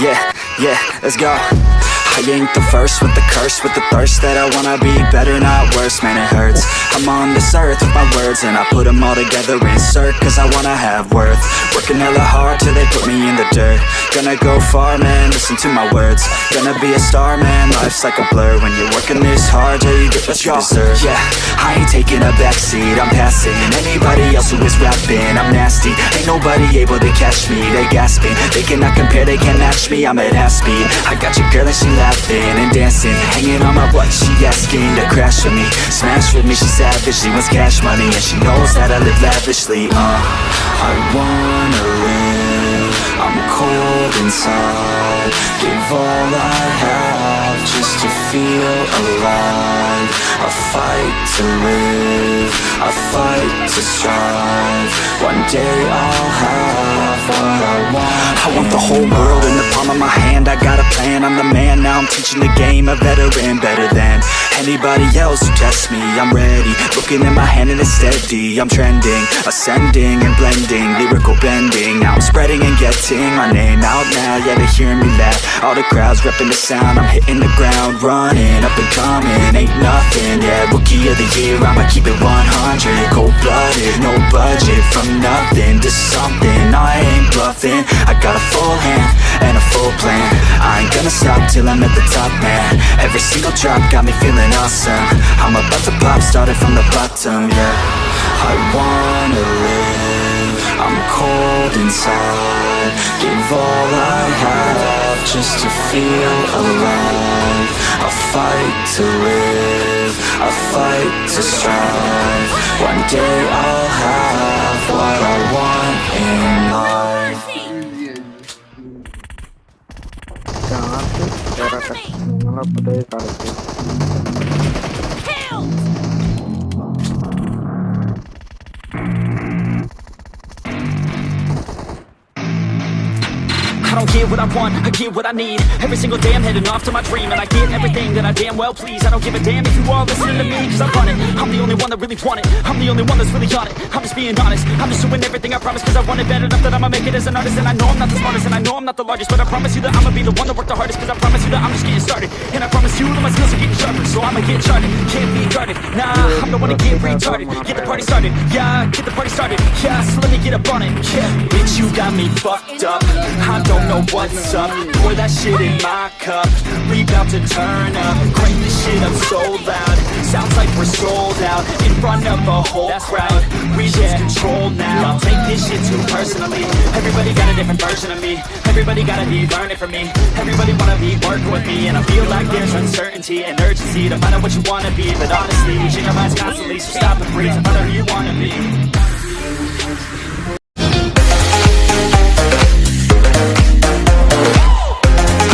yeah, let's go. I ain't the first with the curse, with the thirst that I wanna be better, not worse, man it hurts. I'm on this earth with my words and I put them all together, insert, cause I wanna have worth. Working hella hard till they put me in the dirt. Gonna go far, man, listen to my words. Gonna be a star, man, life's like a blur. When you're working this hard, yeah, you get what you deserve. Yeah, I ain't taking a backseat, I'm passing anybody else who is rapping. I'm nasty, ain't nobody able to catch me. They gasping, they cannot compare, they can't match me. I'm at half speed, I got your girl and she laughing and dancing, hanging on my butt, she asking to crash with me, smash with me, she savage, she wants cash money, and she knows that I live lavishly. I wanna live, I'm cold inside, give all I have just to feel alive. I fight to live, I fight to strive, one day I'll have what I want. I want the whole world in the palm of my hand, I got a plan, I'm the man, now I'm teaching the game, a veteran, better than anybody else who tests me. I'm ready, looking at my hand and it's steady, I'm trending, ascending and blending, lyrical bending, now I'm spreading and getting my name out now, yeah they hearing me laugh, all the crowds repping the sound, I'm hitting the ground, running, up and coming, ain't nothing, yeah, rookie of the year, I'ma keep it 100, cold-blooded, no budget, from nothing to something, I ain't bluffing, I got a full hand and a full plan, I ain't gonna stop till I'm at the top, man, every single drop got me feeling awesome, I'm about to pop, started from the bottom, yeah, I wanna live, I'm cold inside, give all I have just to feel alive, I fight to live, I fight to strive, one day I'll have what I want in life. I don't get what I want, I get what I need. Every single day I'm heading off to my dream, and I get everything that I damn well please. I don't give a damn if you all listening to me, cause I run it. I'm the only one that really want it, I'm the only one that's really on it. I'm just being honest, I'm just doing everything I promise, cause I want it bad enough that I'ma make it as an artist. And I know I'm not the smartest, and I know I'm not the largest, but I promise you that I'ma be the one that worked the hardest, cause I promise you that I'm just getting started. And I promise you that my skills are getting sharper, so I'ma get charted, can't be guarded. Nah, I'm the one to get retarded, get the party started. Yeah, get the party started, yeah, so let me get up on it. Yeah, bitch, you got me fucked up, I don't know what's up. Pour that shit in my cup, we bout to turn up, crank this shit up so loud, sounds like we're sold out, in front of a whole crowd, we lose control now, I'll take this shit too personally, everybody got a different version of me, everybody gotta be learning from me, everybody wanna be working with me, and I feel like there's uncertainty and urgency to find out what you wanna be, but honestly, you change your minds constantly, so stop and breathe and find out who you wanna be.